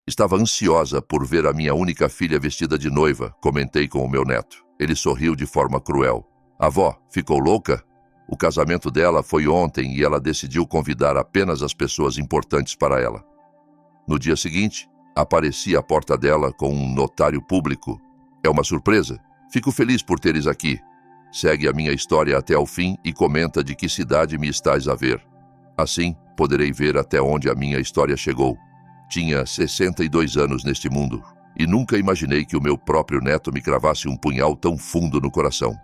Estava ansiosa por ver a minha única filha vestida de noiva, comentei com o meu neto. Ele sorriu de forma cruel. Avó, ficou louca? O casamento dela foi ontem e ela decidiu convidar apenas as pessoas importantes para ela. No dia seguinte, apareci à porta dela com um notário público. É uma surpresa? Fico feliz por teres aqui. Segue a minha história até ao fim e comenta de que cidade me estás a ver. Assim, poderei ver até onde a minha história chegou. Tinha 62 anos neste mundo e nunca imaginei que o meu próprio neto me cravasse um punhal tão fundo no coração.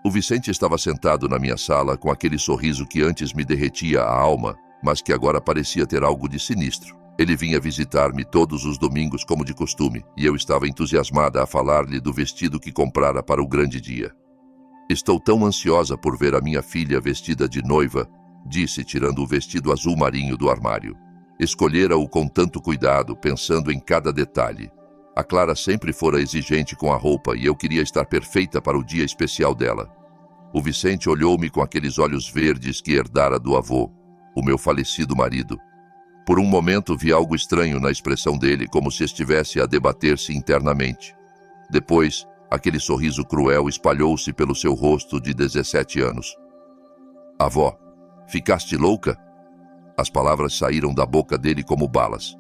O Vicente estava sentado na minha sala com aquele sorriso que antes me derretia a alma, mas que agora parecia ter algo de sinistro. Ele vinha visitar-me todos os domingos como de costume e eu estava entusiasmada a falar-lhe do vestido que comprara para o grande dia. Estou tão ansiosa por ver a minha filha vestida de noiva, disse tirando o vestido azul marinho do armário. Escolhera-o com tanto cuidado, pensando em cada detalhe. A Clara sempre fora exigente com a roupa e eu queria estar perfeita para o dia especial dela. O Vicente olhou-me com aqueles olhos verdes que herdara do avô, o meu falecido marido. Por um momento vi algo estranho na expressão dele, como se estivesse a debater-se internamente. Depois, aquele sorriso cruel espalhou-se pelo seu rosto de 17 anos. Avó, ficaste louca? As palavras saíram da boca dele como balas.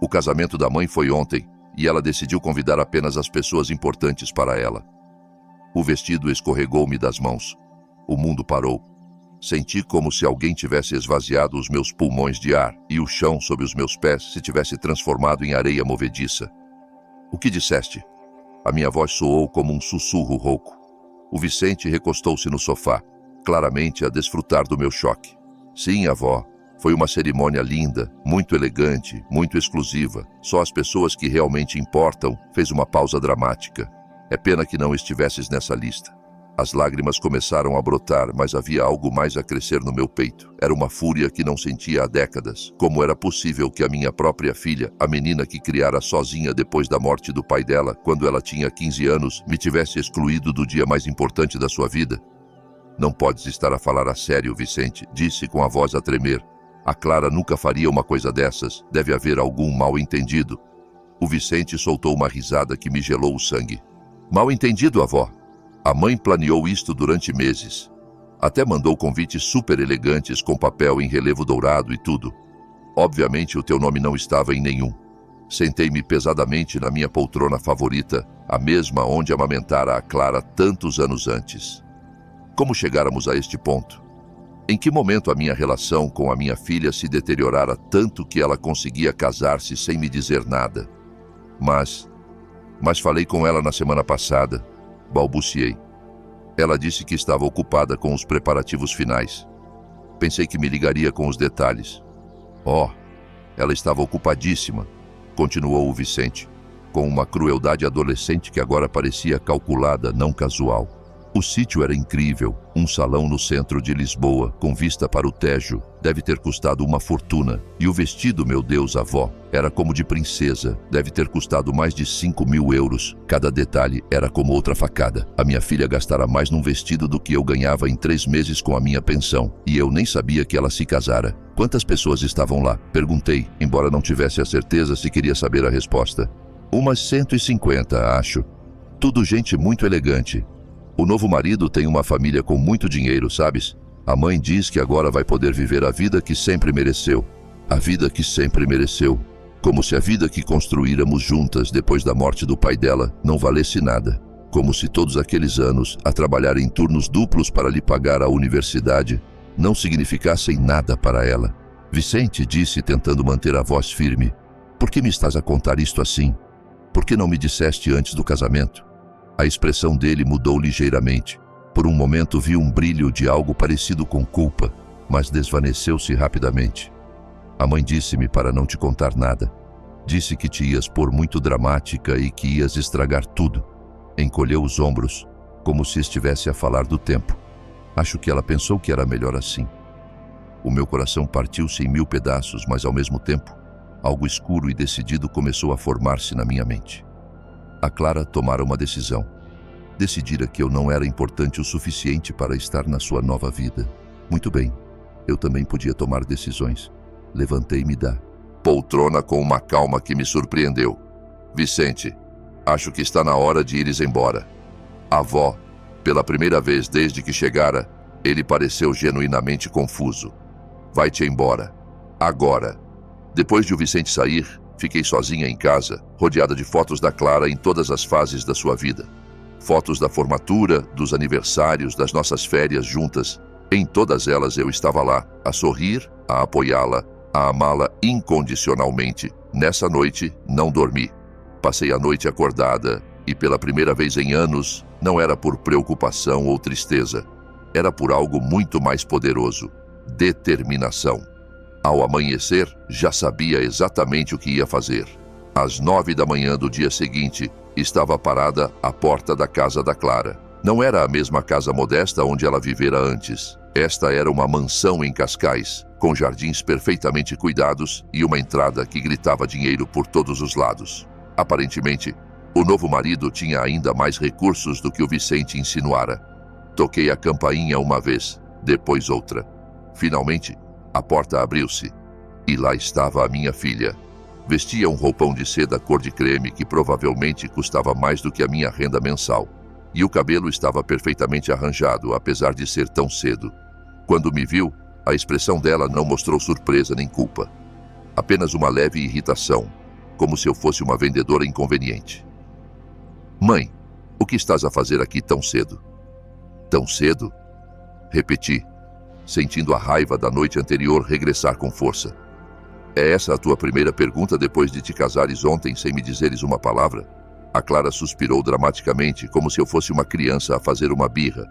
O casamento da mãe foi ontem e ela decidiu convidar apenas as pessoas importantes para ela. O vestido escorregou-me das mãos. O mundo parou. Senti como se alguém tivesse esvaziado os meus pulmões de ar e o chão sob os meus pés se tivesse transformado em areia movediça. O que disseste? A minha voz soou como um sussurro rouco. O Vicente recostou-se no sofá, claramente a desfrutar do meu choque. Sim, avó. Foi uma cerimônia linda, muito elegante, muito exclusiva. Só as pessoas que realmente importam. Fez uma pausa dramática. É pena que não estivesses nessa lista. As lágrimas começaram a brotar, mas havia algo mais a crescer no meu peito. Era uma fúria que não sentia há décadas. Como era possível que a minha própria filha, a menina que criara sozinha depois da morte do pai dela, quando ela tinha 15 anos, me tivesse excluído do dia mais importante da sua vida? Não podes estar a falar a sério, Vicente, disse com a voz a tremer. A Clara nunca faria uma coisa dessas. Deve haver algum mal-entendido. O Vicente soltou uma risada que me gelou o sangue. Mal-entendido, avó? A mãe planeou isto durante meses. Até mandou convites super elegantes com papel em relevo dourado e tudo. Obviamente o teu nome não estava em nenhum. Sentei-me pesadamente na minha poltrona favorita, a mesma onde amamentara a Clara tantos anos antes. Como chegáramos a este ponto? Em que momento a minha relação com a minha filha se deteriorara tanto que ela conseguia casar-se sem me dizer nada? Mas falei com ela na semana passada, balbuciei. Ela disse que estava ocupada com os preparativos finais. Pensei que me ligaria com os detalhes. Oh, ela estava ocupadíssima, continuou o Vicente, com uma crueldade adolescente que agora parecia calculada, não casual. O sítio era incrível, um salão no centro de Lisboa, com vista para o Tejo. Deve ter custado uma fortuna. E o vestido, meu Deus, avó, era como de princesa. Deve ter custado mais de 5.000 euros. Cada detalhe era como outra facada. A minha filha gastara mais num vestido do que eu ganhava em 3 meses com a minha pensão. E eu nem sabia que ela se casara. Quantas pessoas estavam lá? Perguntei, embora não tivesse a certeza se queria saber a resposta. Umas 150, acho. Tudo gente muito elegante. O novo marido tem uma família com muito dinheiro, sabes? A mãe diz que agora vai poder viver a vida que sempre mereceu. A vida que sempre mereceu. Como se a vida que construíramos juntas depois da morte do pai dela não valesse nada. Como se todos aqueles anos a trabalhar em turnos duplos para lhe pagar a universidade não significassem nada para ela. Vicente disse, tentando manter a voz firme. Por que me estás a contar isto assim? Por que não me disseste antes do casamento? A expressão dele mudou ligeiramente. Por um momento vi um brilho de algo parecido com culpa, mas desvaneceu-se rapidamente. A mãe disse-me para não te contar nada. Disse que te ias pôr muito dramática e que ias estragar tudo. Encolheu os ombros, como se estivesse a falar do tempo. Acho que ela pensou que era melhor assim. O meu coração partiu-se em 1000 pedaços, mas ao mesmo tempo, algo escuro e decidido começou a formar-se na minha mente. A Clara tomara uma decisão. Decidira que eu não era importante o suficiente para estar na sua nova vida. Muito bem, eu também podia tomar decisões. Levantei-me da poltrona com uma calma que me surpreendeu. Vicente, acho que está na hora de ires embora. A avó, pela primeira vez desde que chegara, ele pareceu genuinamente confuso. Vai-te embora. Agora. Depois de o Vicente sair, fiquei sozinha em casa, rodeada de fotos da Clara em todas as fases da sua vida. Fotos da formatura, dos aniversários, das nossas férias juntas. Em todas elas eu estava lá, a sorrir, a apoiá-la, a amá-la incondicionalmente. Nessa noite, não dormi. Passei a noite acordada e, pela primeira vez em anos, não era por preocupação ou tristeza. Era por algo muito mais poderoso: determinação. Ao amanhecer, já sabia exatamente o que ia fazer. Às 9 da manhã do dia seguinte, estava parada à porta da casa da Clara. Não era a mesma casa modesta onde ela vivera antes. Esta era uma mansão em Cascais, com jardins perfeitamente cuidados e uma entrada que gritava dinheiro por todos os lados. Aparentemente, o novo marido tinha ainda mais recursos do que o Vicente insinuara. Toquei a campainha uma vez, depois outra. Finalmente, a porta abriu-se e lá estava a minha filha. Vestia um roupão de seda cor de creme que provavelmente custava mais do que a minha renda mensal. E o cabelo estava perfeitamente arranjado, apesar de ser tão cedo. Quando me viu, a expressão dela não mostrou surpresa nem culpa. Apenas uma leve irritação, como se eu fosse uma vendedora inconveniente. Mãe, o que estás a fazer aqui tão cedo? Tão cedo? Repeti, sentindo a raiva da noite anterior regressar com força. É essa a tua primeira pergunta depois de te casares ontem sem me dizeres uma palavra? A Clara suspirou dramaticamente, como se eu fosse uma criança a fazer uma birra.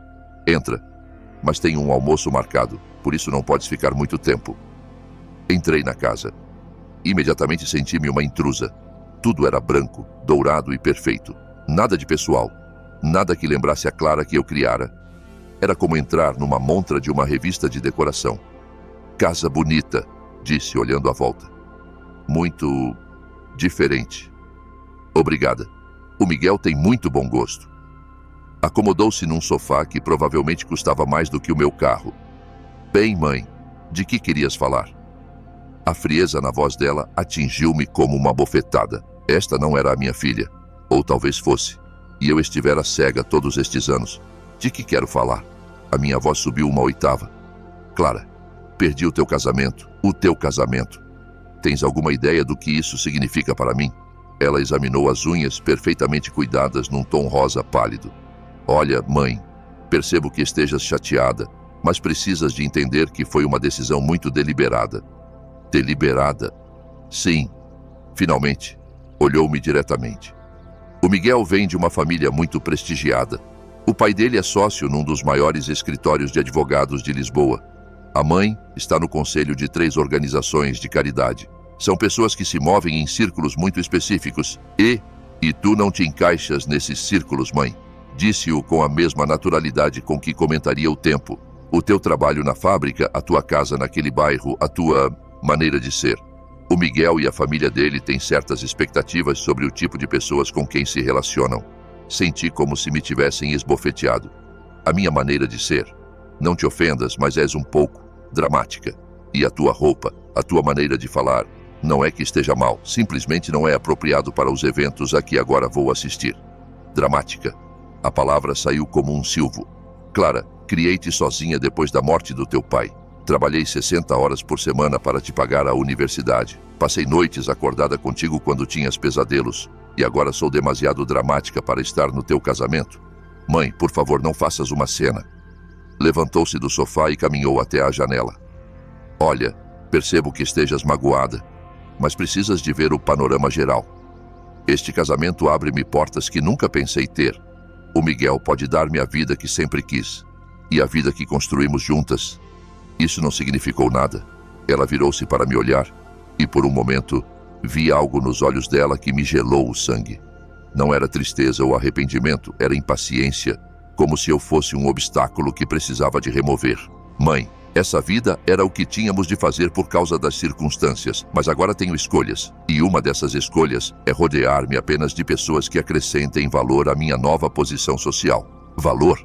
Entra, mas tenho um almoço marcado, por isso não podes ficar muito tempo. Entrei na casa. Imediatamente senti-me uma intrusa. Tudo era branco, dourado e perfeito. Nada de pessoal. Nada que lembrasse a Clara que eu criara. Era como entrar numa montra de uma revista de decoração. Casa bonita, disse, olhando à volta. Muito diferente. Obrigada. O Miguel tem muito bom gosto. Acomodou-se num sofá que provavelmente custava mais do que o meu carro. Bem, mãe, de que querias falar? A frieza na voz dela atingiu-me como uma bofetada. Esta não era a minha filha. Ou talvez fosse. E eu estivera cega todos estes anos. De que quero falar? A minha voz subiu uma oitava. Clara, perdi o teu casamento. O teu casamento. Tens alguma ideia do que isso significa para mim? Ela examinou as unhas perfeitamente cuidadas num tom rosa pálido. Olha, mãe, percebo que estejas chateada, mas precisas de entender que foi uma decisão muito deliberada. Deliberada? Sim. Finalmente, olhou-me diretamente. O Miguel vem de uma família muito prestigiada. O pai dele é sócio num dos maiores escritórios de advogados de Lisboa. A mãe está no conselho de 3 organizações de caridade. São pessoas que se movem em círculos muito específicos. E tu não te encaixas nesses círculos, mãe. Disse-o com a mesma naturalidade com que comentaria o tempo. O teu trabalho na fábrica, a tua casa naquele bairro, a tua maneira de ser. O Miguel e a família dele têm certas expectativas sobre o tipo de pessoas com quem se relacionam. Senti como se me tivessem esbofeteado. A minha maneira de ser. Não te ofendas, mas és um pouco dramática. E a tua roupa, a tua maneira de falar, não é que esteja mal, simplesmente não é apropriado para os eventos a que agora vou assistir. Dramática. A palavra saiu como um silvo. Clara, criei-te sozinha depois da morte do teu pai. Trabalhei 60 horas por semana para te pagar a universidade. Passei noites acordada contigo quando tinhas pesadelos. E agora sou demasiado dramática para estar no teu casamento? Mãe, por favor, não faças uma cena. Levantou-se do sofá e caminhou até a janela. Olha, percebo que estejas magoada, mas precisas de ver o panorama geral. Este casamento abre-me portas que nunca pensei ter. O Miguel pode dar-me a vida que sempre quis. E a vida que construímos juntas. Isso não significou nada. Ela virou-se para me olhar, e por um momento, vi algo nos olhos dela que me gelou o sangue. Não era tristeza ou arrependimento, era impaciência, como se eu fosse um obstáculo que precisava de remover. Mãe, essa vida era o que tínhamos de fazer por causa das circunstâncias, mas agora tenho escolhas. E uma dessas escolhas é rodear-me apenas de pessoas que acrescentem valor à minha nova posição social. Valor?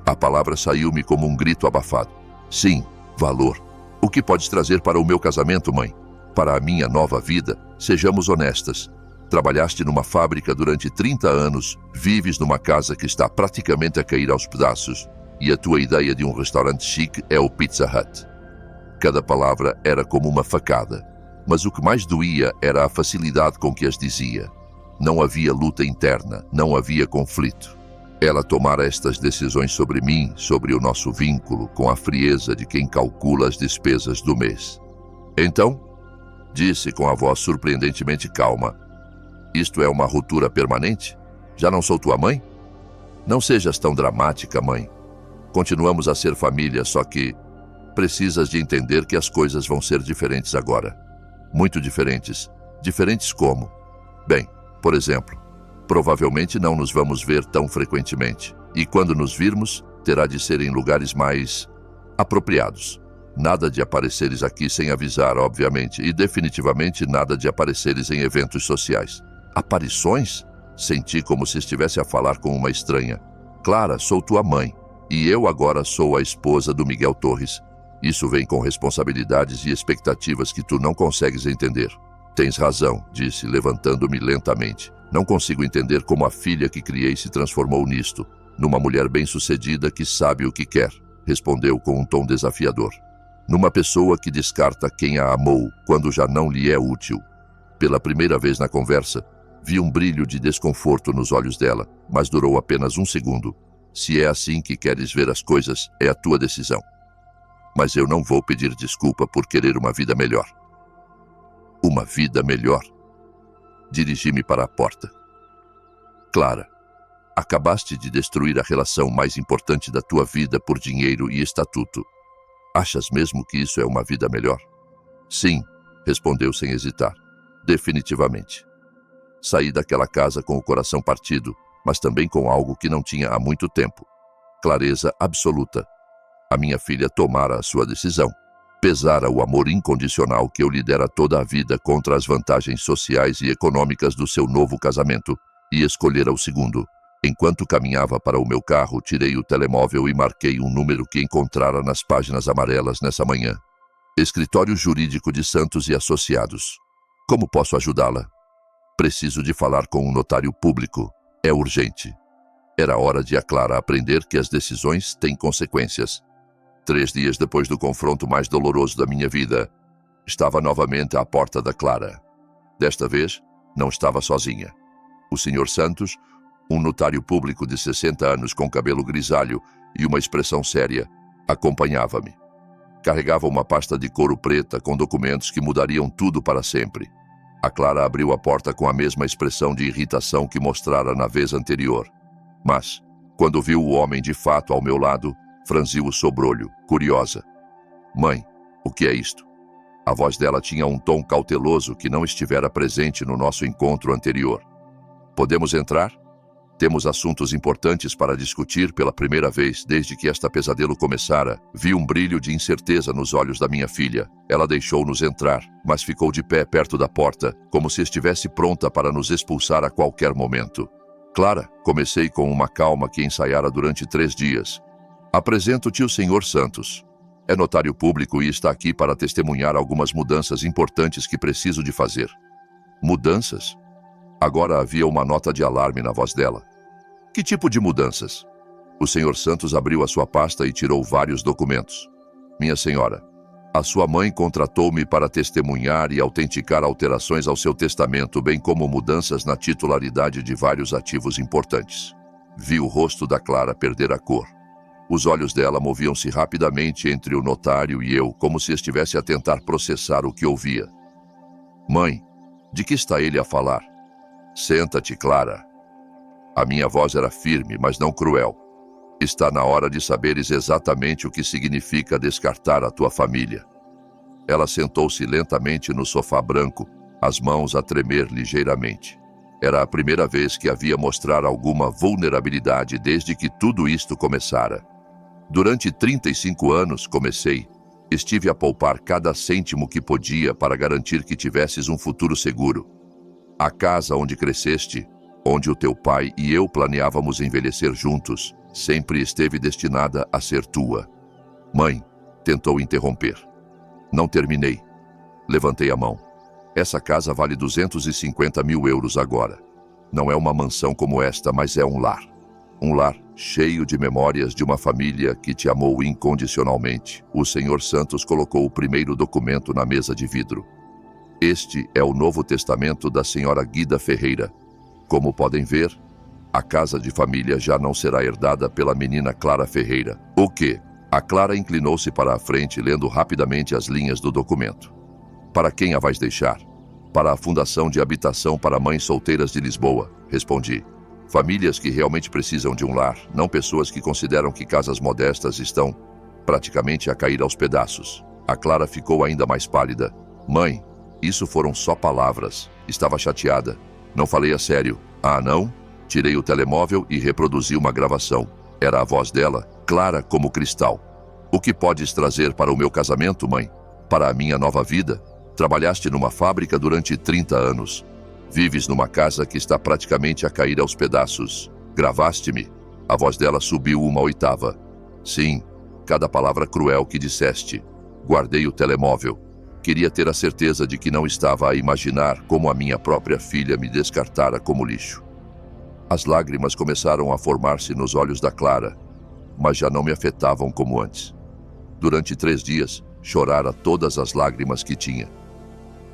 A palavra saiu-me como um grito abafado. Sim, valor. O que podes trazer para o meu casamento, mãe? Para a minha nova vida, sejamos honestas. Trabalhaste numa fábrica durante 30 anos, vives numa casa que está praticamente a cair aos pedaços, e a tua ideia de um restaurante chique é o Pizza Hut. Cada palavra era como uma facada, mas o que mais doía era a facilidade com que as dizia. Não havia luta interna, não havia conflito. Ela tomara estas decisões sobre mim, sobre o nosso vínculo, com a frieza de quem calcula as despesas do mês. Então, disse com a voz surpreendentemente calma, isto é uma ruptura permanente? Já não sou tua mãe? Não sejas tão dramática, mãe. Continuamos a ser família, só que precisas de entender que as coisas vão ser diferentes agora. Muito diferentes. Diferentes como? Bem, por exemplo, provavelmente não nos vamos ver tão frequentemente. E quando nos virmos, terá de ser em lugares mais apropriados. Nada de apareceres aqui sem avisar, obviamente, e definitivamente nada de apareceres em eventos sociais. Aparições? Senti como se estivesse a falar com uma estranha. Clara, sou tua mãe, e eu agora sou a esposa do Miguel Torres. Isso vem com responsabilidades e expectativas que tu não consegues entender. Tens razão, disse, levantando-me lentamente. Não consigo entender como a filha que criei se transformou nisto, numa mulher bem-sucedida que sabe o que quer, respondeu com um tom desafiador. Numa pessoa que descarta quem a amou quando já não lhe é útil. Pela primeira vez na conversa, vi um brilho de desconforto nos olhos dela, mas durou apenas um segundo. Se é assim que queres ver as coisas, é a tua decisão. Mas eu não vou pedir desculpa por querer uma vida melhor. Uma vida melhor? Dirigi-me para a porta. Clara, acabaste de destruir a relação mais importante da tua vida por dinheiro e estatuto. Achas mesmo que isso é uma vida melhor? Sim, respondeu sem hesitar. Definitivamente. Saí daquela casa com o coração partido, mas também com algo que não tinha há muito tempo. Clareza absoluta. A minha filha tomara a sua decisão. Pesara o amor incondicional que eu lhe dera toda a vida contra as vantagens sociais e econômicas do seu novo casamento, e escolhera o segundo. Enquanto caminhava para o meu carro, tirei o telemóvel e marquei um número que encontrara nas páginas amarelas nessa manhã. Escritório Jurídico de Santos e Associados. Como posso ajudá-la? Preciso de falar com um notário público. É urgente. Era hora de a Clara aprender que as decisões têm consequências. 3 dias depois do confronto mais doloroso da minha vida, estava novamente à porta da Clara. Desta vez, não estava sozinha. O Sr. Santos, um notário público de 60 anos com cabelo grisalho e uma expressão séria, acompanhava-me. Carregava uma pasta de couro preta com documentos que mudariam tudo para sempre. A Clara abriu a porta com a mesma expressão de irritação que mostrara na vez anterior. Mas, quando viu o homem de fato ao meu lado, franziu o sobrolho, curiosa. Mãe, o que é isto? A voz dela tinha um tom cauteloso que não estivera presente no nosso encontro anterior. Podemos entrar? Temos assuntos importantes para discutir pela primeira vez desde que esta pesadelo começara. Vi um brilho de incerteza nos olhos da minha filha. Ela deixou-nos entrar, mas ficou de pé perto da porta, como se estivesse pronta para nos expulsar a qualquer momento. Clara, comecei com uma calma que ensaiara durante 3 dias. Apresento-te o Sr. Santos. É notário público e está aqui para testemunhar algumas mudanças importantes que preciso de fazer. Mudanças? Agora havia uma nota de alarme na voz dela. Que tipo de mudanças? O Sr. Santos abriu a sua pasta e tirou vários documentos. Minha senhora, a sua mãe contratou-me para testemunhar e autenticar alterações ao seu testamento, bem como mudanças na titularidade de vários ativos importantes. Vi o rosto da Clara perder a cor. Os olhos dela moviam-se rapidamente entre o notário e eu, como se estivesse a tentar processar o que ouvia. Mãe, de que está ele a falar? Senta-te, Clara. A minha voz era firme, mas não cruel. Está na hora de saberes exatamente o que significa descartar a tua família. Ela sentou-se lentamente no sofá branco, as mãos a tremer ligeiramente. Era a primeira vez que havia mostrar alguma vulnerabilidade desde que tudo isto começara. Durante 35 anos, estive a poupar cada cêntimo que podia para garantir que tivesses um futuro seguro. A casa onde cresceste, onde o teu pai e eu planeávamos envelhecer juntos, sempre esteve destinada a ser tua. Mãe, tentou interromper. Não terminei. Levantei a mão. Essa casa vale 250 mil euros agora. Não é uma mansão como esta, mas é um lar. Um lar cheio de memórias de uma família que te amou incondicionalmente. O Sr. Santos colocou o primeiro documento na mesa de vidro. Este é o Novo Testamento da Sra. Guida Ferreira. Como podem ver, a casa de família já não será herdada pela menina Clara Ferreira. O quê? A Clara inclinou-se para a frente, lendo rapidamente as linhas do documento. Para quem a vais deixar? Para a Fundação de Habitação para Mães Solteiras de Lisboa, respondi. Famílias que realmente precisam de um lar, não pessoas que consideram que casas modestas estão praticamente a cair aos pedaços. A Clara ficou ainda mais pálida. Mãe, isso foram só palavras. Estava chateada. Não falei a sério. Ah, não? Tirei o telemóvel e reproduzi uma gravação. Era a voz dela, clara como cristal. O que podes trazer para o meu casamento, mãe? Para a minha nova vida? Trabalhaste numa fábrica durante 30 anos. Vives numa casa que está praticamente a cair aos pedaços. Gravaste-me. A voz dela subiu uma oitava. Sim, cada palavra cruel que disseste. Guardei o telemóvel. Queria ter a certeza de que não estava a imaginar como a minha própria filha me descartara como lixo. As lágrimas começaram a formar-se nos olhos da Clara, mas já não me afetavam como antes. Durante 3 dias, chorara todas as lágrimas que tinha.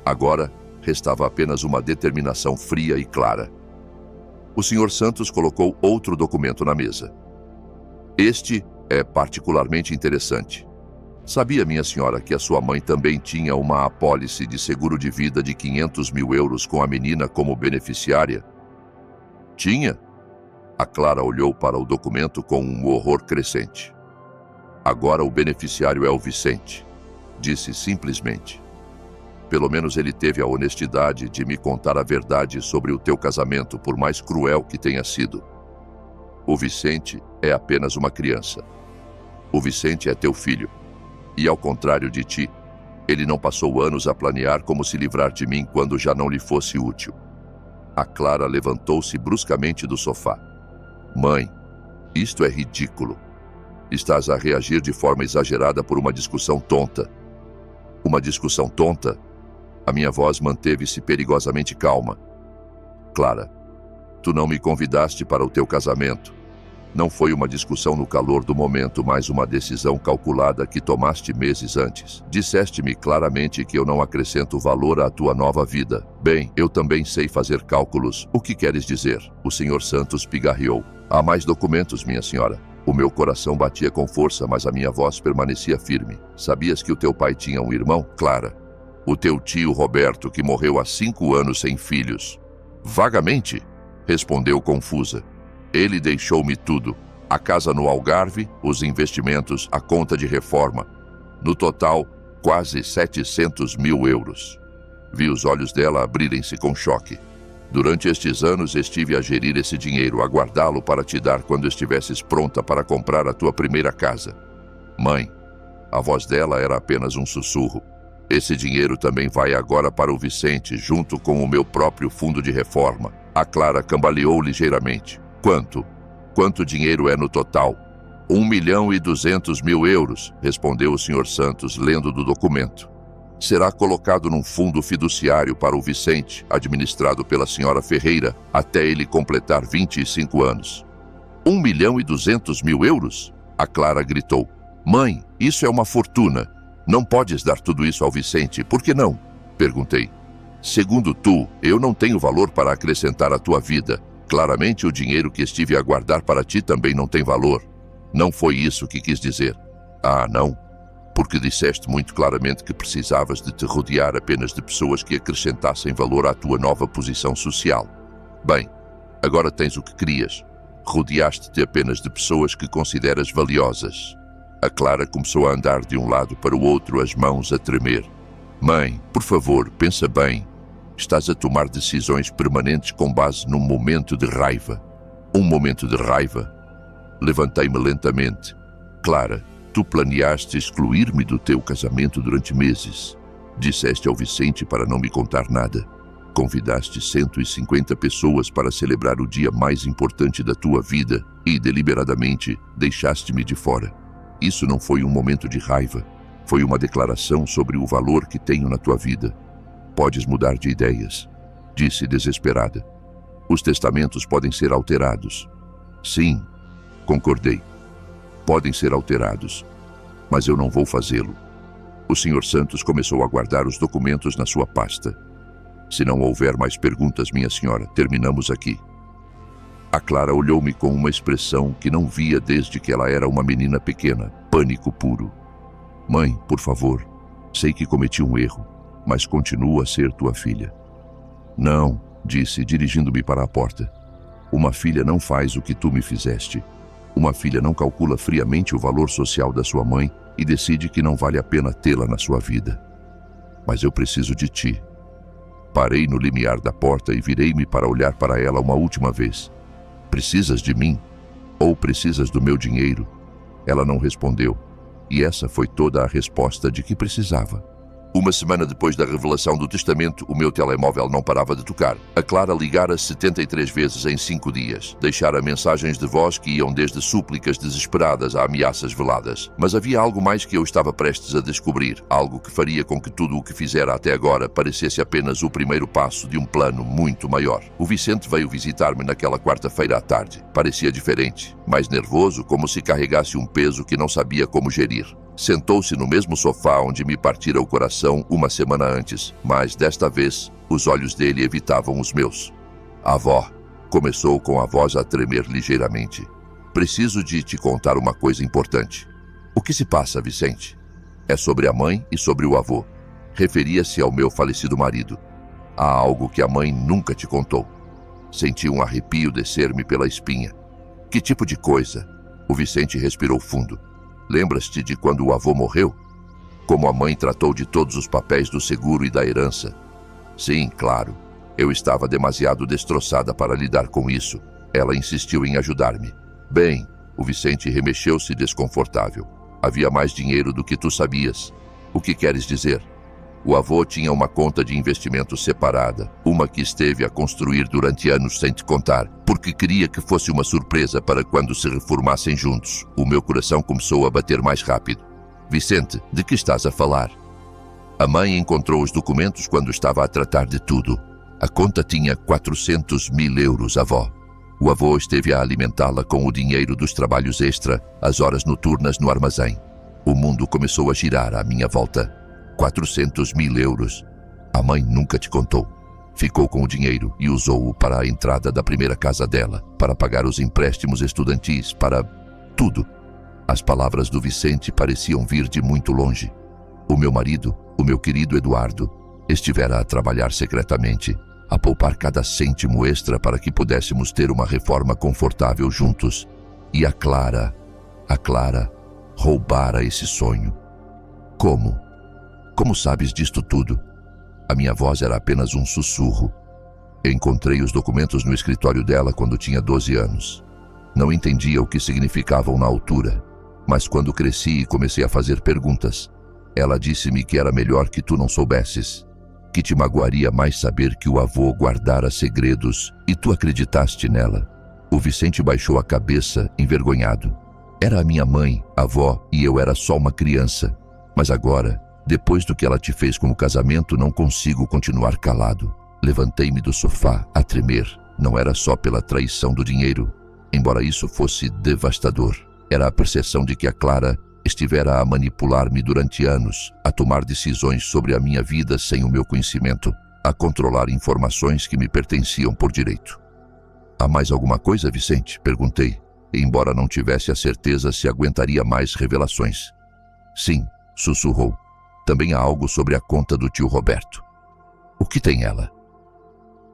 Agora, restava apenas uma determinação fria e clara. O Sr. Santos colocou outro documento na mesa. Este é particularmente interessante. Sabia, minha senhora, que a sua mãe também tinha uma apólice de seguro de vida de 500 mil euros com a menina como beneficiária? Tinha? A Clara olhou para o documento com um horror crescente. Agora o beneficiário é o Vicente, disse simplesmente. Pelo menos ele teve a honestidade de me contar a verdade sobre o teu casamento, por mais cruel que tenha sido. O Vicente é apenas uma criança. O Vicente é teu filho. E ao contrário de ti, ele não passou anos a planear como se livrar de mim quando já não lhe fosse útil. A Clara levantou-se bruscamente do sofá. Mãe, isto é ridículo. Estás a reagir de forma exagerada por uma discussão tonta. Uma discussão tonta? A minha voz manteve-se perigosamente calma. Clara, tu não me convidaste para o teu casamento. Não foi uma discussão no calor do momento, mas uma decisão calculada que tomaste meses antes. Disseste-me claramente que eu não acrescento valor à tua nova vida. Bem, eu também sei fazer cálculos. O que queres dizer? O Sr. Santos pigarreou. Há mais documentos, minha senhora. O meu coração batia com força, mas a minha voz permanecia firme. Sabias que o teu pai tinha um irmão? Clara. O teu tio Roberto, que morreu há 5 anos sem filhos. Vagamente, respondeu confusa. Ele deixou-me tudo. A casa no Algarve, os investimentos, a conta de reforma. No total, quase 700 mil euros. Vi os olhos dela abrirem-se com choque. Durante estes anos estive a gerir esse dinheiro, a guardá-lo para te dar quando estivesses pronta para comprar a tua primeira casa. Mãe, a voz dela era apenas um sussurro. Esse dinheiro também vai agora para o Vicente, junto com o meu próprio fundo de reforma. A Clara cambaleou ligeiramente. Quanto? Quanto dinheiro é no total? 1.200.000 euros, respondeu o Sr. Santos, lendo do documento. Será colocado num fundo fiduciário para o Vicente, administrado pela Sra. Ferreira, até ele completar 25 anos. 1.200.000 euros? A Clara gritou. Mãe, isso é uma fortuna. Não podes dar tudo isso ao Vicente, por que não? Perguntei. Segundo tu, eu não tenho valor para acrescentar à tua vida. Claramente o dinheiro que estive a guardar para ti também não tem valor. Não foi isso que quis dizer. Ah, não? Porque disseste muito claramente que precisavas de te rodear apenas de pessoas que acrescentassem valor à tua nova posição social. Bem, agora tens o que querias. Rodeaste-te apenas de pessoas que consideras valiosas. A Clara começou a andar de um lado para o outro, as mãos a tremer. Mãe, por favor, pensa bem. Estás a tomar decisões permanentes com base num momento de raiva. Um momento de raiva? Levantei-me lentamente. Clara, tu planeaste excluir-me do teu casamento durante meses. Disseste ao Vicente para não me contar nada. Convidaste 150 pessoas para celebrar o dia mais importante da tua vida e, deliberadamente, deixaste-me de fora. Isso não foi um momento de raiva. Foi uma declaração sobre o valor que tenho na tua vida. Podes mudar de ideias, disse desesperada. Os testamentos podem ser alterados. Sim, concordei. Podem ser alterados, mas eu não vou fazê-lo. O Sr. Santos começou a guardar os documentos na sua pasta. Se não houver mais perguntas, minha senhora, terminamos aqui. A Clara olhou-me com uma expressão que não via desde que ela era uma menina pequena, pânico puro. Mãe, por favor, sei que cometi um erro, mas continuo a ser tua filha. Não, disse, dirigindo-me para a porta. Uma filha não faz o que tu me fizeste. Uma filha não calcula friamente o valor social da sua mãe e decide que não vale a pena tê-la na sua vida. Mas eu preciso de ti. Parei no limiar da porta e virei-me para olhar para ela uma última vez. Precisas de mim? Ou precisas do meu dinheiro? Ela não respondeu, e essa foi toda a resposta de que precisava. Uma semana depois da revelação do testamento, o meu telemóvel não parava de tocar. A Clara ligara 73 vezes em 5 dias. Deixara mensagens de voz que iam desde súplicas desesperadas a ameaças veladas. Mas havia algo mais que eu estava prestes a descobrir. Algo que faria com que tudo o que fizera até agora parecesse apenas o primeiro passo de um plano muito maior. O Vicente veio visitar-me naquela quarta-feira à tarde. Parecia diferente, mais nervoso, como se carregasse um peso que não sabia como gerir. Sentou-se no mesmo sofá onde me partira o coração uma semana antes, mas desta vez os olhos dele evitavam os meus. Avó, começou com a voz a tremer ligeiramente. Preciso de te contar uma coisa importante. O que se passa, Vicente? É sobre a mãe e sobre o avô. Referia-se ao meu falecido marido. Há algo que a mãe nunca te contou. Senti um arrepio descer-me pela espinha. Que tipo de coisa? O Vicente respirou fundo. Lembras-te de quando o avô morreu? Como a mãe tratou de todos os papéis do seguro e da herança? Sim, claro. Eu estava demasiado destroçada para lidar com isso. Ela insistiu em ajudar-me. Bem, o Vicente remexeu-se desconfortável. Havia mais dinheiro do que tu sabias. O que queres dizer? O avô tinha uma conta de investimento separada, uma que esteve a construir durante anos sem te contar, porque queria que fosse uma surpresa para quando se reformassem juntos. O meu coração começou a bater mais rápido. Vicente, de que estás a falar? A mãe encontrou os documentos quando estava a tratar de tudo. A conta tinha 400 mil euros, avó. O avô esteve a alimentá-la com o dinheiro dos trabalhos extra, as horas noturnas no armazém. O mundo começou a girar à minha volta. 400 mil euros. A mãe nunca te contou. Ficou com o dinheiro e usou-o para a entrada da primeira casa dela, para pagar os empréstimos estudantis, para tudo. As palavras do Vicente pareciam vir de muito longe. O meu marido, o meu querido Eduardo, estivera a trabalhar secretamente, a poupar cada cêntimo extra para que pudéssemos ter uma reforma confortável juntos. E a Clara roubara esse sonho. Como? Como sabes disto tudo? A minha voz era apenas um sussurro. Encontrei os documentos no escritório dela quando tinha 12 anos. Não entendia o que significavam na altura, mas quando cresci e comecei a fazer perguntas, ela disse-me que era melhor que tu não soubesses, que te magoaria mais saber que o avô guardara segredos e tu acreditaste nela. O Vicente baixou a cabeça, envergonhado. Era a minha mãe, avó, e eu era só uma criança, mas agora, depois do que ela te fez com o casamento, não consigo continuar calado. Levantei-me do sofá, a tremer. Não era só pela traição do dinheiro, embora isso fosse devastador. Era a percepção de que a Clara estivera a manipular-me durante anos, a tomar decisões sobre a minha vida sem o meu conhecimento, a controlar informações que me pertenciam por direito. Há mais alguma coisa, Vicente? Perguntei, embora não tivesse a certeza se aguentaria mais revelações. Sim, sussurrou. Também há algo sobre a conta do tio Roberto. O que tem ela?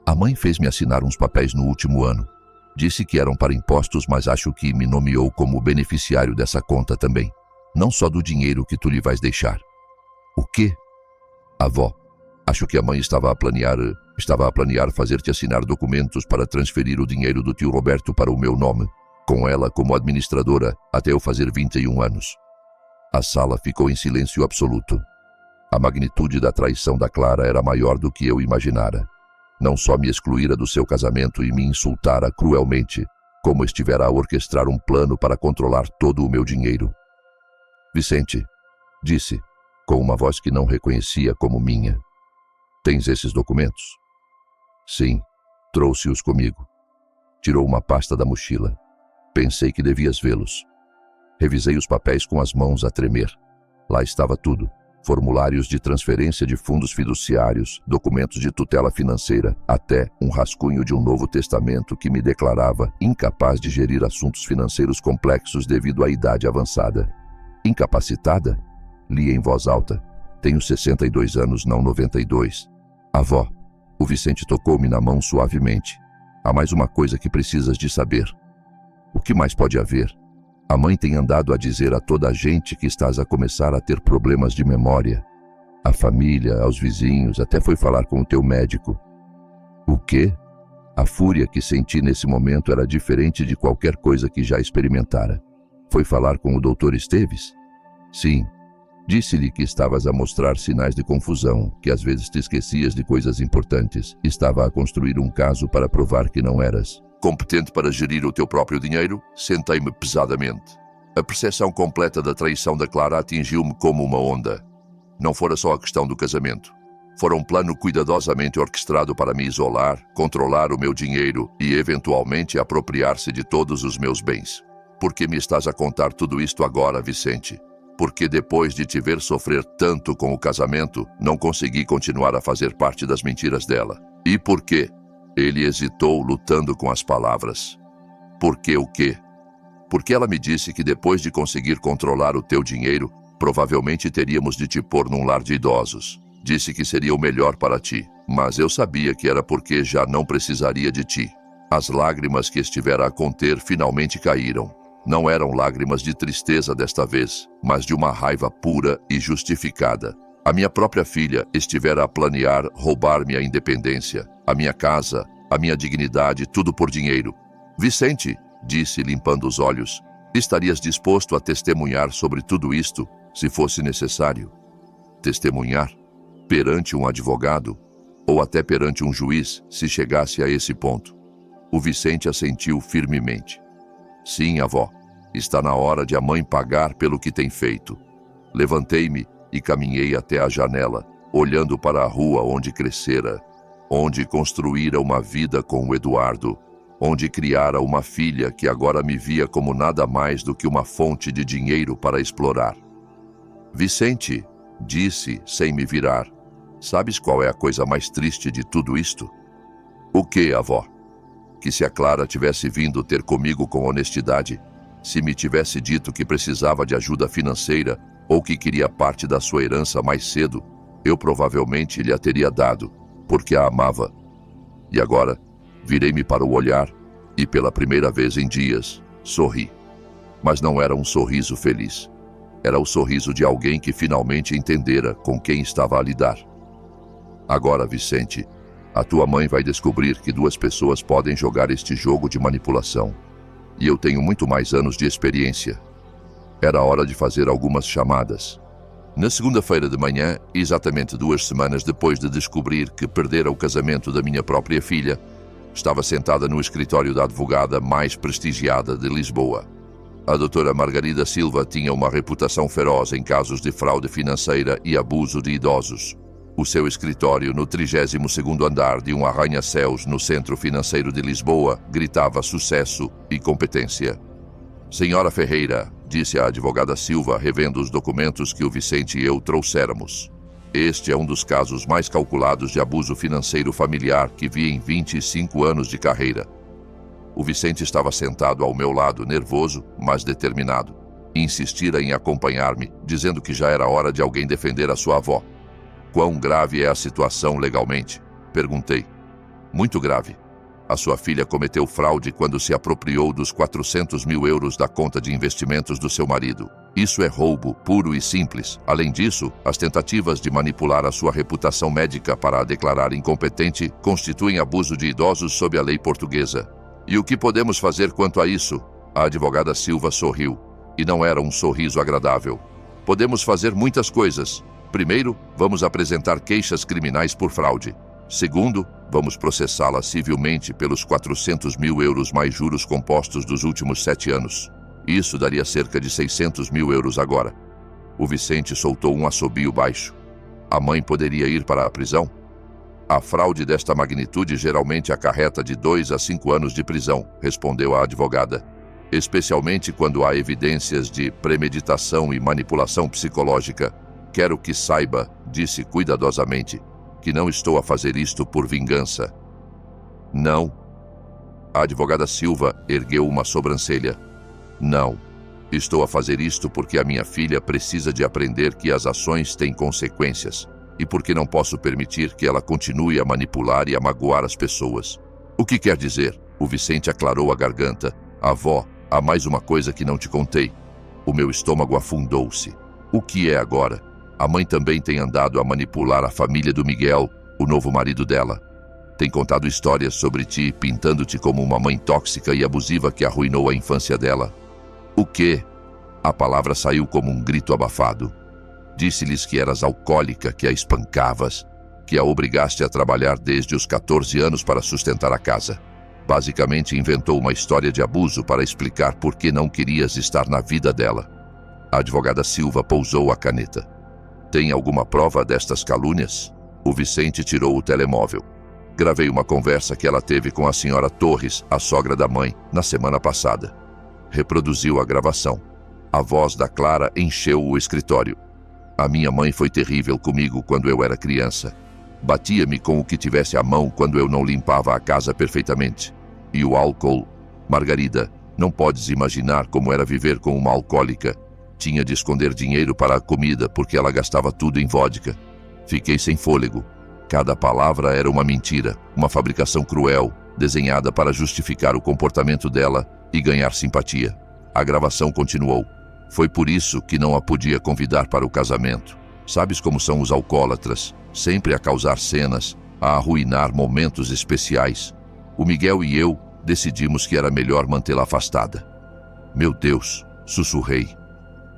A mãe fez-me assinar uns papéis no último ano. Disse que eram para impostos, mas acho que me nomeou como beneficiário dessa conta também. Não só do dinheiro que tu lhe vais deixar. O quê? Avó, acho que a mãe estava a planear fazer-te assinar documentos para transferir o dinheiro do tio Roberto para o meu nome, com ela como administradora até eu fazer 21 anos. A sala ficou em silêncio absoluto. A magnitude da traição da Clara era maior do que eu imaginara. Não só me excluíra do seu casamento e me insultara cruelmente, como estivera a orquestrar um plano para controlar todo o meu dinheiro. Vicente, disse, com uma voz que não reconhecia como minha. Tens esses documentos? Sim, trouxe-os comigo. Tirou uma pasta da mochila. Pensei que devias vê-los. Revisei os papéis com as mãos a tremer. Lá estava tudo. Formulários de transferência de fundos fiduciários, documentos de tutela financeira, até um rascunho de um novo testamento que me declarava incapaz de gerir assuntos financeiros complexos devido à idade avançada. Incapacitada? Li em voz alta. Tenho 62 anos, não 92. Avó, o Vicente tocou-me na mão suavemente. Há mais uma coisa que precisas de saber. O que mais pode haver? A mãe tem andado a dizer a toda a gente que estás a começar a ter problemas de memória. A família, aos vizinhos, até foi falar com o teu médico. O quê? A fúria que senti nesse momento era diferente de qualquer coisa que já experimentara. Foi falar com o Dr. Esteves? Sim. Disse-lhe que estavas a mostrar sinais de confusão, que às vezes te esquecias de coisas importantes. Estava a construir um caso para provar que não eras competente para gerir o teu próprio dinheiro. Sentei-me pesadamente. A percepção completa da traição da Clara atingiu-me como uma onda. Não fora só a questão do casamento. Fora um plano cuidadosamente orquestrado para me isolar, controlar o meu dinheiro e, eventualmente, apropriar-se de todos os meus bens. Por que me estás a contar tudo isto agora, Vicente? Porque depois de te ver sofrer tanto com o casamento, não consegui continuar a fazer parte das mentiras dela. E por quê? Ele hesitou, lutando com as palavras. Por que o quê? Porque ela me disse que depois de conseguir controlar o teu dinheiro, provavelmente teríamos de te pôr num lar de idosos. Disse que seria o melhor para ti, mas eu sabia que era porque já não precisaria de ti. As lágrimas que estivera a conter finalmente caíram. Não eram lágrimas de tristeza desta vez, mas de uma raiva pura e justificada. A minha própria filha estivera a planear roubar-me a independência, a minha casa, a minha dignidade, tudo por dinheiro. Vicente, disse, limpando os olhos, estarias disposto a testemunhar sobre tudo isto, se fosse necessário? Testemunhar? Perante um advogado? Ou até perante um juiz, se chegasse a esse ponto? O Vicente assentiu firmemente. Sim, avó, está na hora de a mãe pagar pelo que tem feito. Levantei-me e caminhei até a janela, olhando para a rua onde crescera, onde construíra uma vida com o Eduardo, onde criara uma filha que agora me via como nada mais do que uma fonte de dinheiro para explorar. Vicente, disse, sem me virar, sabes qual é a coisa mais triste de tudo isto? O quê, avó? Que se a Clara tivesse vindo ter comigo com honestidade, se me tivesse dito que precisava de ajuda financeira ou que queria parte da sua herança mais cedo, eu provavelmente lhe a teria dado, porque a amava. E agora, virei-me para o olhar e, pela primeira vez em dias, sorri. Mas não era um sorriso feliz. Era o sorriso de alguém que finalmente entendera com quem estava a lidar. Agora, Vicente, a tua mãe vai descobrir que duas pessoas podem jogar este jogo de manipulação. E eu tenho muito mais anos de experiência. Era hora de fazer algumas chamadas. Na segunda-feira de manhã, exatamente 2 semanas depois de descobrir que perdera o casamento da minha própria filha, estava sentada no escritório da advogada mais prestigiada de Lisboa. A doutora Margarida Silva tinha uma reputação feroz em casos de fraude financeira e abuso de idosos. O seu escritório, no 32º andar de um arranha-céus no centro financeiro de Lisboa, gritava sucesso e competência. Senhora Ferreira, disse a advogada Silva, revendo os documentos que o Vicente e eu trouxéramos. Este é um dos casos mais calculados de abuso financeiro familiar que vi em 25 anos de carreira. O Vicente estava sentado ao meu lado, nervoso, mas determinado. Insistira em acompanhar-me, dizendo que já era hora de alguém defender a sua avó. Quão grave é a situação legalmente? Perguntei. Muito grave. A sua filha cometeu fraude quando se apropriou dos 400 mil euros da conta de investimentos do seu marido. Isso é roubo, puro e simples. Além disso, as tentativas de manipular a sua reputação médica para a declarar incompetente constituem abuso de idosos sob a lei portuguesa. E o que podemos fazer quanto a isso? A advogada Silva sorriu, e não era um sorriso agradável. Podemos fazer muitas coisas. Primeiro, vamos apresentar queixas criminais por fraude. Segundo, vamos processá-la civilmente pelos 400 mil euros mais juros compostos dos últimos 7 anos. Isso daria cerca de 600 mil euros agora. O Vicente soltou um assobio baixo. A mãe poderia ir para a prisão? A fraude desta magnitude geralmente acarreta de 2 a 5 anos de prisão, respondeu a advogada. Especialmente quando há evidências de premeditação e manipulação psicológica. Quero que saiba, disse cuidadosamente, que não estou a fazer isto por vingança. Não. A advogada Silva ergueu uma sobrancelha. Não. Estou a fazer isto porque a minha filha precisa de aprender que as ações têm consequências e porque não posso permitir que ela continue a manipular e a magoar as pessoas. O que quer dizer? O Vicente aclarou a garganta. Avó, há mais uma coisa que não te contei. O meu estômago afundou-se. O que é agora? A mãe também tem andado a manipular a família do Miguel, o novo marido dela. Tem contado histórias sobre ti, pintando-te como uma mãe tóxica e abusiva que arruinou a infância dela. O quê? A palavra saiu como um grito abafado. Disse-lhes que eras alcoólica, que a espancavas, que a obrigaste a trabalhar desde os 14 anos para sustentar a casa. Basicamente inventou uma história de abuso para explicar por que não querias estar na vida dela. A advogada Silva pousou a caneta. Tem alguma prova destas calúnias? O Vicente tirou o telemóvel. Gravei uma conversa que ela teve com a senhora Torres, a sogra da mãe, na semana passada. Reproduziu a gravação. A voz da Clara encheu o escritório. A minha mãe foi terrível comigo quando eu era criança. Batia-me com o que tivesse à mão quando eu não limpava a casa perfeitamente. E o álcool... Margarida, não podes imaginar como era viver com uma alcoólica. Tinha de esconder dinheiro para a comida porque ela gastava tudo em vodka. Fiquei sem fôlego. Cada palavra era uma mentira, uma fabricação cruel, desenhada para justificar o comportamento dela e ganhar simpatia. A gravação continuou. Foi por isso que não a podia convidar para o casamento. Sabes como são os alcoólatras, sempre a causar cenas, a arruinar momentos especiais. O Miguel e eu decidimos que era melhor mantê-la afastada. Meu Deus, sussurrei.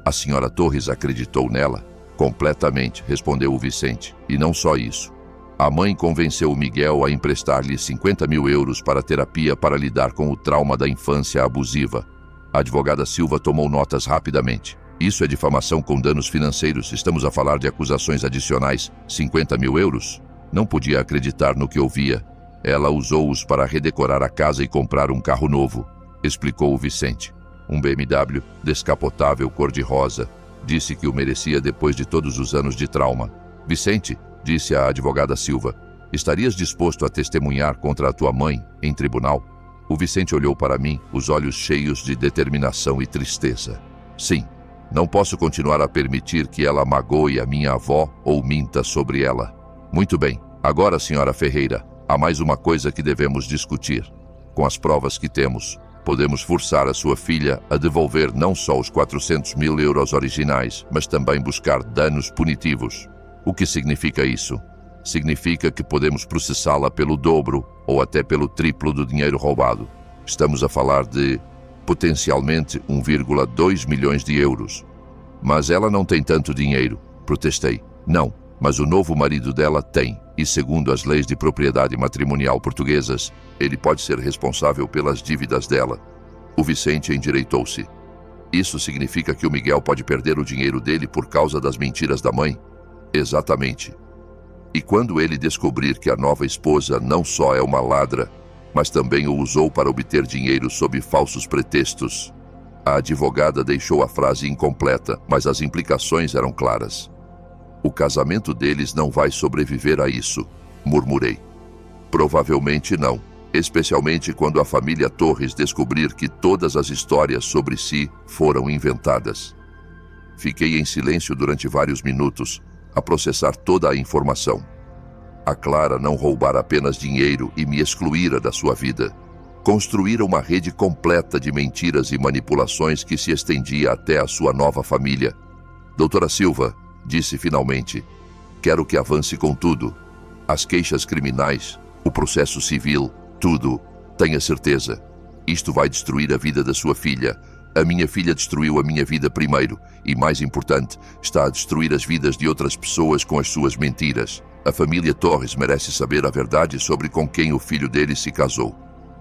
A senhora Torres acreditou nela? Completamente, respondeu o Vicente. E não só isso. A mãe convenceu o Miguel a emprestar-lhe 50 mil euros para terapia para lidar com o trauma da infância abusiva. A advogada Silva tomou notas rapidamente. Isso é difamação com danos financeiros. Estamos a falar de acusações adicionais. 50 mil euros? Não podia acreditar no que ouvia. Ela usou-os para redecorar a casa e comprar um carro novo, explicou o Vicente. Um BMW descapotável cor-de-rosa. Disse que o merecia depois de todos os anos de trauma. Vicente, disse a advogada Silva, estarias disposto a testemunhar contra a tua mãe em tribunal? O Vicente olhou para mim, os olhos cheios de determinação e tristeza. Sim, não posso continuar a permitir que ela magoe a minha avó ou minta sobre ela. Muito bem, agora, senhora Ferreira, há mais uma coisa que devemos discutir. Com as provas que temos, podemos forçar a sua filha a devolver não só os 400 mil euros originais, mas também buscar danos punitivos. O que significa isso? Significa que podemos processá-la pelo dobro ou até pelo triplo do dinheiro roubado. Estamos a falar de, potencialmente, 1,2 milhões de euros. Mas ela não tem tanto dinheiro, protestei. Não, mas o novo marido dela tem, e segundo as leis de propriedade matrimonial portuguesas, ele pode ser responsável pelas dívidas dela. O Vicente endireitou-se. Isso significa que o Miguel pode perder o dinheiro dele por causa das mentiras da mãe? Exatamente. E quando ele descobrir que a nova esposa não só é uma ladra, mas também o usou para obter dinheiro sob falsos pretextos. A advogada deixou a frase incompleta, mas as implicações eram claras. O casamento deles não vai sobreviver a isso, murmurei. Provavelmente não, especialmente quando a família Torres descobrir que todas as histórias sobre si foram inventadas. Fiquei em silêncio durante vários minutos, a processar toda a informação. A Clara não roubara apenas dinheiro e me excluíra da sua vida. Construíra uma rede completa de mentiras e manipulações que se estendia até a sua nova família. Doutora Silva, disse finalmente, quero que avance com tudo. As queixas criminais, o processo civil, tudo. Tenha certeza. Isto vai destruir a vida da sua filha. A minha filha destruiu a minha vida primeiro e, mais importante, está a destruir as vidas de outras pessoas com as suas mentiras. A família Torres merece saber a verdade sobre com quem o filho dele se casou.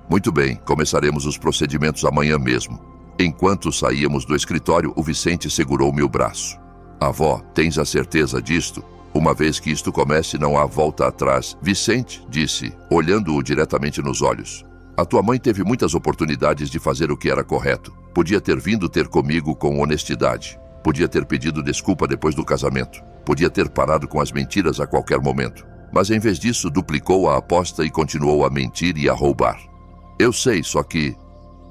Muito bem, começaremos os procedimentos amanhã mesmo. Enquanto saíamos do escritório, o Vicente segurou meu braço. Avó, tens a certeza disto? Uma vez que isto comece, não há volta atrás. Vicente, disse, olhando-o diretamente nos olhos. A tua mãe teve muitas oportunidades de fazer o que era correto. Podia ter vindo ter comigo com honestidade. Podia ter pedido desculpa depois do casamento. Podia ter parado com as mentiras a qualquer momento. Mas em vez disso, duplicou a aposta e continuou a mentir e a roubar. Eu sei, só que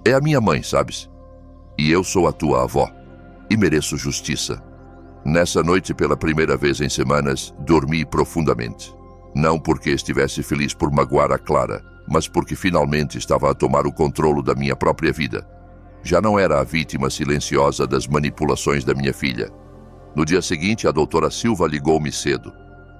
é a minha mãe, sabes? E eu sou a tua avó. E mereço justiça. Nessa noite, pela primeira vez em semanas, dormi profundamente. Não porque estivesse feliz por magoar a Clara, mas porque finalmente estava a tomar o controle da minha própria vida. Já não era a vítima silenciosa das manipulações da minha filha. No dia seguinte, a doutora Silva ligou-me cedo.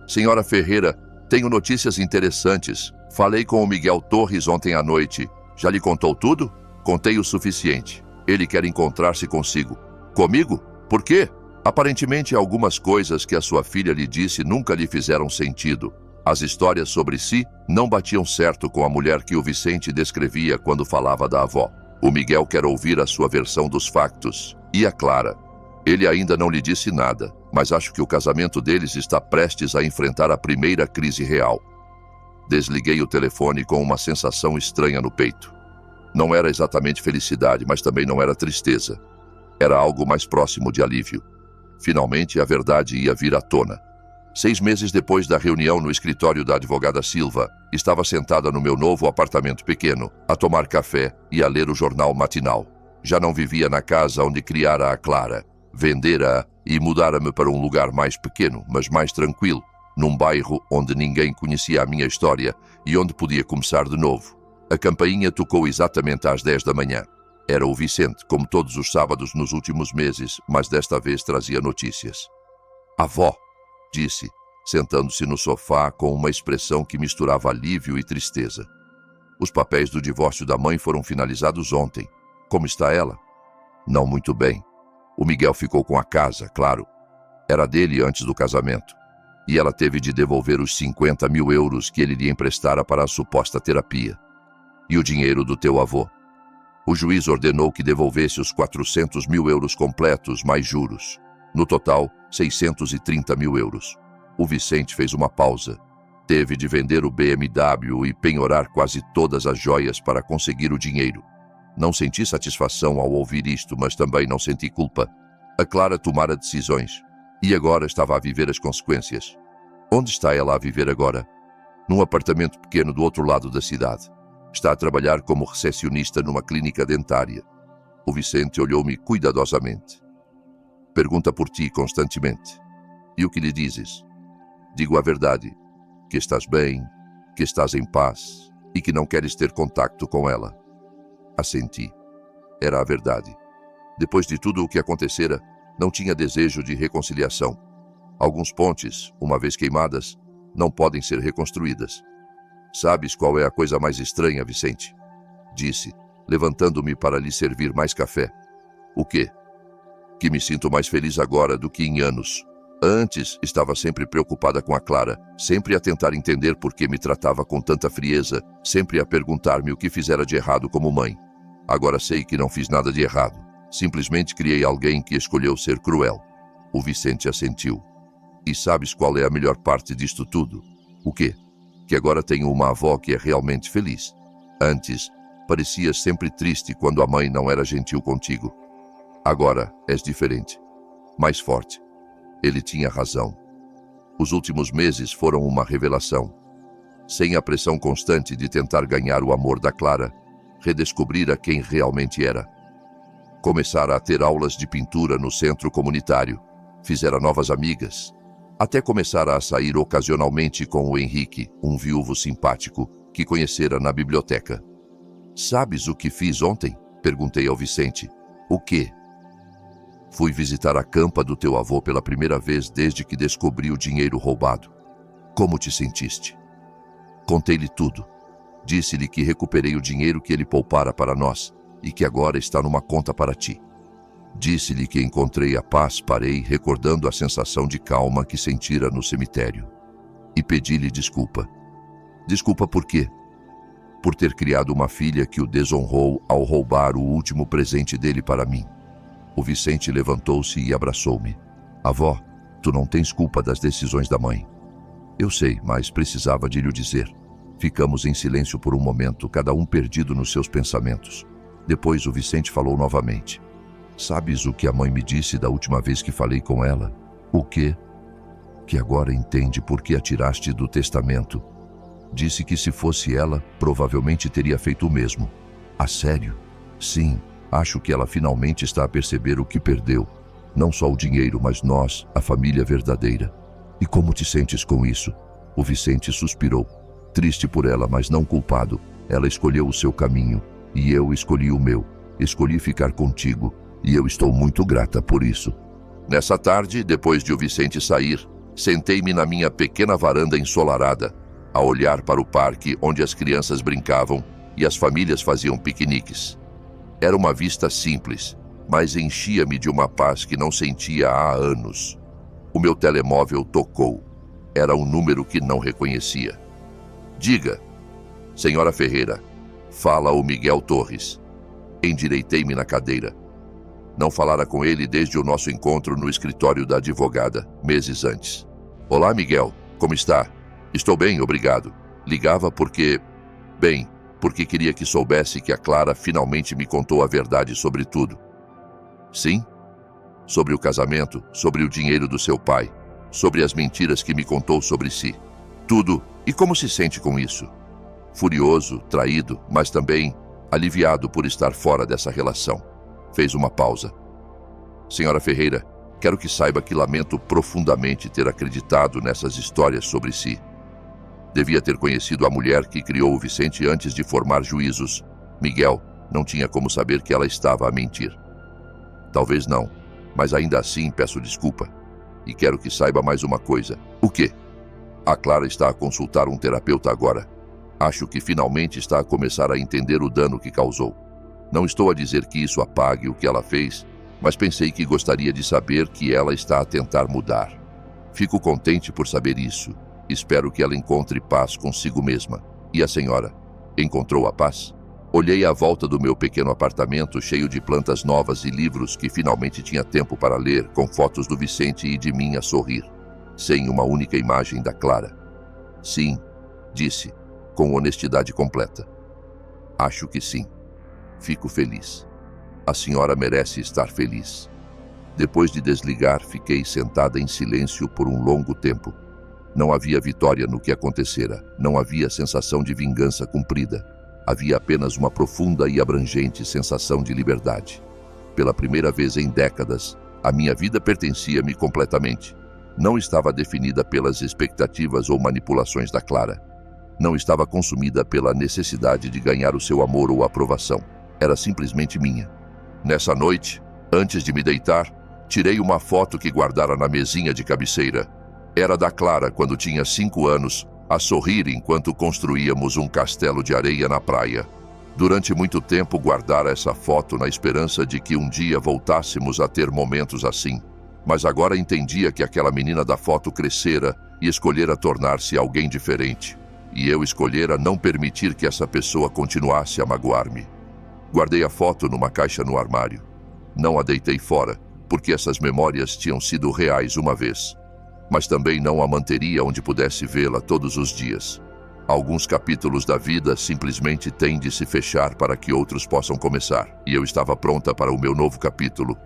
Senhora Ferreira, tenho notícias interessantes. Falei com o Miguel Torres ontem à noite. Já lhe contou tudo? Contei o suficiente. Ele quer encontrar-se consigo. Comigo? Por quê? Aparentemente, algumas coisas que a sua filha lhe disse nunca lhe fizeram sentido. As histórias sobre si não batiam certo com a mulher que o Vicente descrevia quando falava da avó. O Miguel quer ouvir a sua versão dos factos. E a Clara? Ele ainda não lhe disse nada, mas acho que o casamento deles está prestes a enfrentar a primeira crise real. Desliguei o telefone com uma sensação estranha no peito. Não era exatamente felicidade, mas também não era tristeza. Era algo mais próximo de alívio. Finalmente, a verdade ia vir à tona. 6 meses depois da reunião no escritório da advogada Silva, estava sentada no meu novo apartamento pequeno, a tomar café e a ler o jornal matinal. Já não vivia na casa onde criara a Clara. Vendera-a e mudara-me para um lugar mais pequeno, mas mais tranquilo, num bairro onde ninguém conhecia a minha história e onde podia começar de novo. A campainha tocou exatamente às 10 da manhã. Era o Vicente, como todos os sábados nos últimos meses, mas desta vez trazia notícias. Avó, disse, sentando-se no sofá com uma expressão que misturava alívio e tristeza. Os papéis do divórcio da mãe foram finalizados ontem. Como está ela? Não muito bem. O Miguel ficou com a casa, claro. Era dele antes do casamento. E ela teve de devolver os 50 mil euros que ele lhe emprestara para a suposta terapia. E o dinheiro do teu avô? O juiz ordenou que devolvesse os 400 mil euros completos, mais juros. No total, 630 mil euros. O Vicente fez uma pausa. Teve de vender o BMW e penhorar quase todas as joias para conseguir o dinheiro. Não senti satisfação ao ouvir isto, mas também não senti culpa. A Clara tomara decisões. E agora estava a viver as consequências. Onde está ela a viver agora? Num apartamento pequeno do outro lado da cidade. Está a trabalhar como recepcionista numa clínica dentária. O Vicente olhou-me cuidadosamente. Pergunta por ti constantemente. E o que lhe dizes? Digo a verdade, que estás bem, que estás em paz e que não queres ter contacto com ela. Assenti. Era a verdade. Depois de tudo o que acontecera, não tinha desejo de reconciliação. Alguns pontes, uma vez queimadas, não podem ser reconstruídas. Sabes qual é a coisa mais estranha, Vicente? Disse, levantando-me para lhe servir mais café. O quê? Que me sinto mais feliz agora do que em anos. Antes, estava sempre preocupada com a Clara, sempre a tentar entender por que me tratava com tanta frieza, sempre a perguntar-me o que fizera de errado como mãe. Agora sei que não fiz nada de errado. Simplesmente criei alguém que escolheu ser cruel. O Vicente assentiu. E sabes qual é a melhor parte disto tudo? O quê? Que agora tenho uma avó que é realmente feliz. Antes, parecias sempre triste quando a mãe não era gentil contigo. Agora és diferente. Mais forte. Ele tinha razão. Os últimos meses foram uma revelação. Sem a pressão constante de tentar ganhar o amor da Clara, redescobrir a quem realmente era. Começara a ter aulas de pintura no centro comunitário. Fizera novas amigas. Até começara a sair ocasionalmente com o Henrique, um viúvo simpático, que conhecera na biblioteca. Sabes o que fiz ontem? Perguntei ao Vicente. O quê? Fui visitar a campa do teu avô pela primeira vez desde que descobri o dinheiro roubado. Como te sentiste? Contei-lhe tudo. Disse-lhe que recuperei o dinheiro que ele poupara para nós e que agora está numa conta para ti. Disse-lhe que encontrei a paz, parei, recordando a sensação de calma que sentira no cemitério. E pedi-lhe desculpa. Desculpa por quê? Por ter criado uma filha que o desonrou ao roubar o último presente dele para mim. O Vicente levantou-se e abraçou-me. Avó, tu não tens culpa das decisões da mãe. Eu sei, mas precisava de lhe dizer. Ficamos em silêncio por um momento, cada um perdido nos seus pensamentos. Depois o Vicente falou novamente. Sabes o que a mãe me disse da última vez que falei com ela? O quê? Que agora entende por que a tiraste do testamento. Disse que se fosse ela, provavelmente teria feito o mesmo. A sério? Sim, acho que ela finalmente está a perceber o que perdeu. Não só o dinheiro, mas nós, a família verdadeira. E como te sentes com isso? O Vicente suspirou. Triste por ela, mas não culpado. Ela escolheu o seu caminho, e eu escolhi o meu. Escolhi ficar contigo, e eu estou muito grata por isso. Nessa tarde, depois de o Vicente sair, sentei-me na minha pequena varanda ensolarada, a olhar para o parque onde as crianças brincavam e as famílias faziam piqueniques. Era uma vista simples, mas enchia-me de uma paz que não sentia há anos. O meu telemóvel tocou. Era um número que não reconhecia. Diga, senhora Ferreira, fala o Miguel Torres. Endireitei-me na cadeira. Não falara com ele desde o nosso encontro no escritório da advogada, meses antes. Olá, Miguel, como está? Estou bem, obrigado. Ligava porque queria que soubesse que a Clara finalmente me contou a verdade sobre tudo. Sim? Sobre o casamento, sobre o dinheiro do seu pai, sobre as mentiras que me contou sobre si. Tudo. E como se sente com isso? Furioso, traído, mas também aliviado por estar fora dessa relação. Fez uma pausa. Senhora Ferreira, quero que saiba que lamento profundamente ter acreditado nessas histórias sobre si. Devia ter conhecido a mulher que criou o Vicente antes de formar juízos. Miguel não tinha como saber que ela estava a mentir. Talvez não, mas ainda assim peço desculpa. E quero que saiba mais uma coisa. O quê? A Clara está a consultar um terapeuta agora. Acho que finalmente está a começar a entender o dano que causou. Não estou a dizer que isso apague o que ela fez, mas pensei que gostaria de saber que ela está a tentar mudar. Fico contente por saber isso. Espero que ela encontre paz consigo mesma. E a senhora? Encontrou a paz? Olhei à volta do meu pequeno apartamento cheio de plantas novas e livros que finalmente tinha tempo para ler, com fotos do Vicente e de mim a sorrir, sem uma única imagem da Clara. Sim, disse, com honestidade completa. Acho que sim. Fico feliz. A senhora merece estar feliz. Depois de desligar, fiquei sentada em silêncio por um longo tempo. Não havia vitória no que acontecera. Não havia sensação de vingança cumprida. Havia apenas uma profunda e abrangente sensação de liberdade. Pela primeira vez em décadas, a minha vida pertencia-me completamente. Não estava definida pelas expectativas ou manipulações da Clara. Não estava consumida pela necessidade de ganhar o seu amor ou aprovação. Era simplesmente minha. Nessa noite, antes de me deitar, tirei uma foto que guardara na mesinha de cabeceira. Era da Clara quando tinha 5 anos, a sorrir enquanto construíamos um castelo de areia na praia. Durante muito tempo guardara essa foto na esperança de que um dia voltássemos a ter momentos assim. Mas agora entendia que aquela menina da foto crescera e escolhera tornar-se alguém diferente. E eu escolhera não permitir que essa pessoa continuasse a magoar-me. Guardei a foto numa caixa no armário. Não a deitei fora, porque essas memórias tinham sido reais uma vez. Mas também não a manteria onde pudesse vê-la todos os dias. Alguns capítulos da vida simplesmente têm de se fechar para que outros possam começar. E eu estava pronta para o meu novo capítulo,